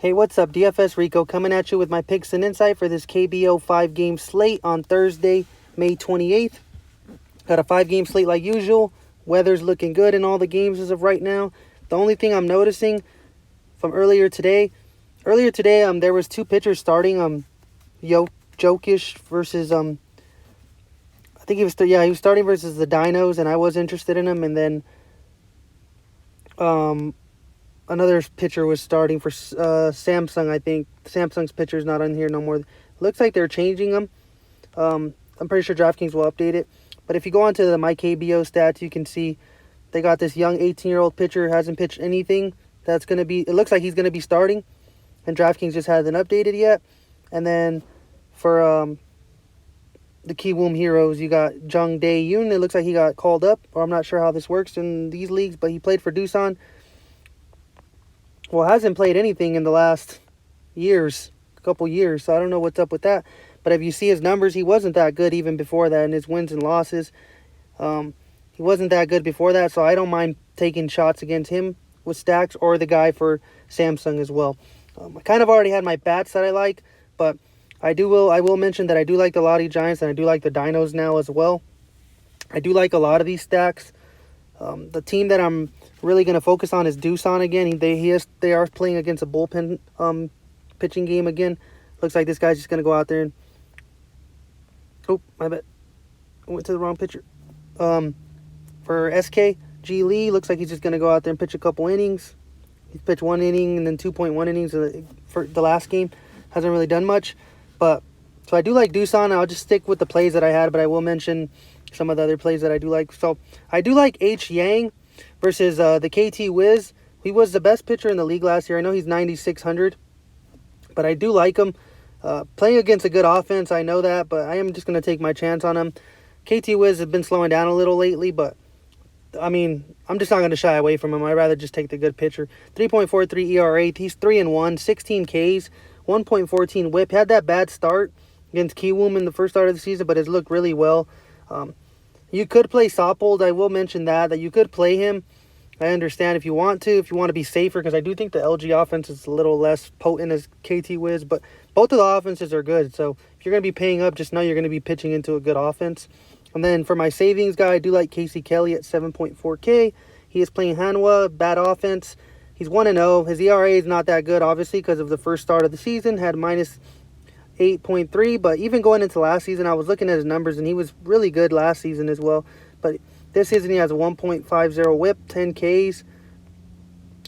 Hey, what's up? DFS Rico coming at you with my picks and insight for this KBO 5-game slate on Thursday, May 28th. Got a 5-game slate like usual. Weather's looking good in all the games as of right now. The only thing I'm noticing from earlier today, there was two pitchers starting. Jokic versus I think he was starting versus the Dinos, and I was interested in him. And then another pitcher was starting for Samsung. I think Samsung's pitcher's not on here no more. Looks like they're changing them. I'm pretty sure DraftKings will update it. But if you go onto the my KBO stats, you can see they got this young 18-year-old pitcher, hasn't pitched anything. It looks like he's going to be starting, and DraftKings just hasn't updated yet. And then for the Kiwoom Heroes, you got Jung Dae Yoon. It looks like he got called up, or I'm not sure how this works in these leagues, but he played for Doosan. Well, hasn't played anything in the last couple years, so I don't know what's up with that. But if you see his numbers, he wasn't that good even before that in his wins and losses. He wasn't that good before that, so I don't mind taking shots against him with stacks or the guy for Samsung as well. I kind of already had my bats that I like, but I will mention that I do like the Lottie Giants and I do like the Dinos now as well. I do like a lot of these stacks. The team that I'm really going to focus on is Doosan again. They are playing against a bullpen pitching game again. Looks like this guy's just going to go out there and... Oh, my bad. I went to the wrong pitcher. For SK, G. Lee, looks like he's just going to go out there and pitch a couple innings. He's pitched 1 inning and then 2.1 innings for the last game. Hasn't really done much. So I do like Doosan. I'll just stick with the plays that I had, but I will mention some of the other plays that I do like. So I do like H. Yang versus the KT Wiz. He was the best pitcher in the league last year. I know he's 9,600, but I do like him. Playing against a good offense, I know that, but I am just going to take my chance on him. KT Wiz has been slowing down a little lately, but I mean, I'm just not going to shy away from him. I'd rather just take the good pitcher. 3.43 ERA. He's 3-1, 16 Ks, 1.14 WHIP. Had that bad start against Kiwoom in the first start of the season, but has looked really well. You could play Soppold. I will mention that you could play him. I understand if you want to be safer, because I do think the LG offense is a little less potent as KT Wiz, but both of the offenses are good. So if you're going to be paying up, just know you're going to be pitching into a good offense. And then for my savings guy, I do like Casey Kelly at 7.4K. He is playing Hanwha, bad offense. He's 1-0. His ERA is not that good, obviously, because of the first start of the season. Had minus 8.3, but even going into last season, I was looking at his numbers, and he was really good last season as well. But this season, he has a 1.50 whip, 10 Ks.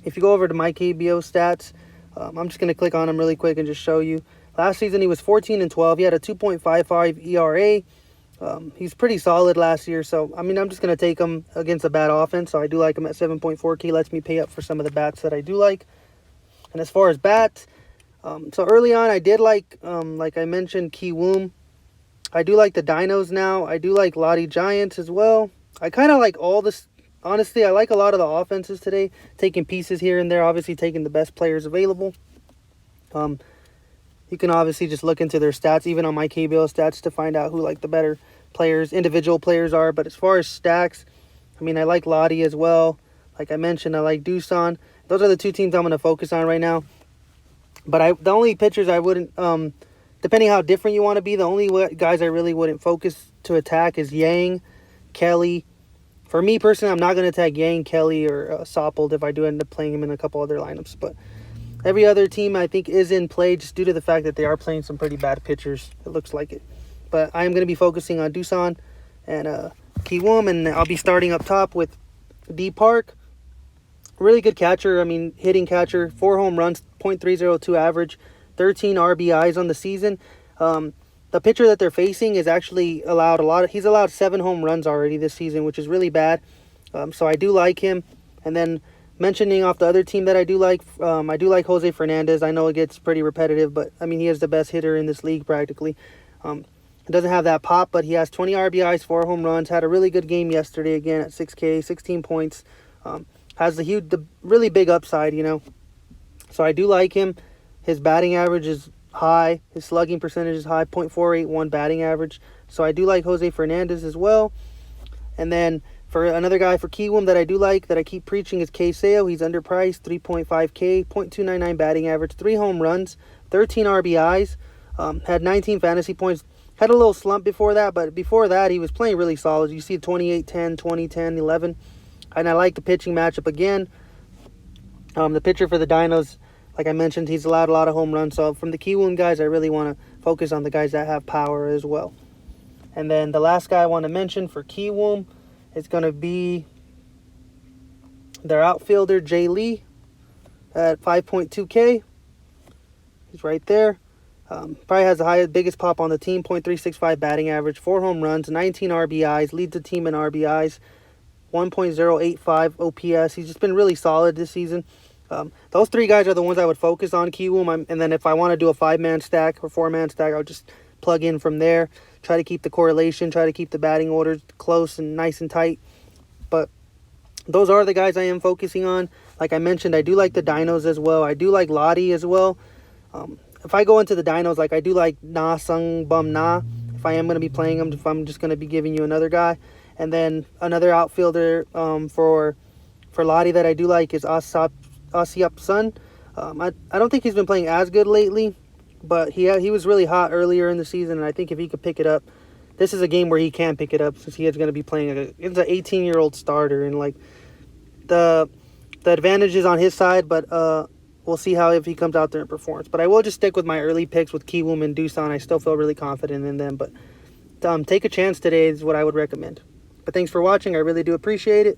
If you go over to my KBO stats, I'm just going to click on him really quick and just show you. Last season, he was 14-12. He had a 2.55 ERA. He's pretty solid last year, so I mean, I'm just going to take him against a bad offense. So I do like him at 7.4K. Lets me pay up for some of the bats that I do like. And as far as bats, so early on, I did like I mentioned, Kiwoom. I do like the Dinos now. I do like Lottie Giants as well. I kind of like all this. Honestly, I like a lot of the offenses today. Taking pieces here and there. Obviously, taking the best players available. You can obviously just look into their stats, even on my KBO stats, to find out who like the better players, individual players are. But as far as stacks, I mean, I like Lottie as well. Like I mentioned, I like Doosan. Those are the two teams I'm going to focus on right now. But the only pitchers I wouldn't, depending how different you want to be, the only guys I really wouldn't focus to attack is Yang, Kelly. For me personally, I'm not going to attack Yang, Kelly, or Soppold if I do end up playing him in a couple other lineups. But every other team I think is in play just due to the fact that they are playing some pretty bad pitchers. It looks like it. But I am going to be focusing on Doosan and Kiwoom, and I'll be starting up top with D Park. Really good catcher. I mean, hitting catcher. 4 home runs, .302 average, 13 RBIs on the season. The pitcher that they're facing is actually he's allowed 7 home runs already this season, which is really bad. So I do like him. And then mentioning off the other team that I do like Jose Fernandez. I know it gets pretty repetitive, but I mean, he is the best hitter in this league practically. He doesn't have that pop, but he has 20 RBIs, 4 home runs. Had a really good game yesterday again at 6K, 16 points. Has the really big upside, you know. So I do like him. His batting average is high. His slugging percentage is high, .481 batting average. So I do like Jose Fernandez as well. And then For another guy for Kiwoom that I do like, that I keep preaching, is KBO. He's underpriced, 3.5K, .299 batting average, 3 home runs, 13 RBIs, had 19 fantasy points. Had a little slump before that, but before that he was playing really solid. You see 28-10, 20-10, 11. And I like the pitching matchup again. The pitcher for the Dinos, like I mentioned, he's allowed a lot of home runs. So from the Kiwoom guys, I really want to focus on the guys that have power as well. And then the last guy I want to mention for Kiwoom is going to be their outfielder, Jay Lee, at 5.2K. He's right there. Probably has the biggest pop on the team, .365 batting average, 4 home runs, 19 RBIs, leads the team in RBIs, 1.085 OPS. He's just been really solid this season. Those 3 guys are the ones I would focus on, Kiwoom. And then if I want to do a 5-man stack or 4-man stack, I'll just plug in from there. Try to keep the correlation, try to keep the batting orders close and nice and tight. But those are the guys I am focusing on. Like I mentioned, I do like the Dinos as well. I do like Lottie as well. If I go into the Dinos, like I do like Na Sung Bum Na. If I am going to be playing him, if I'm just going to be giving you another guy. And then another outfielder for Lottie that I do like is Asiap Sun. I don't think he's been playing as good lately, but he was really hot earlier in the season, and I think if he could pick it up, this is a game where he can pick it up since he is going to be playing. It's an 18-year-old starter, and like the advantage is on his side, but we'll see how if he comes out there and performs. But I will just stick with my early picks with Kiwoom and Doosan. I still feel really confident in them, but take a chance today is what I would recommend. But thanks for watching. I really do appreciate it.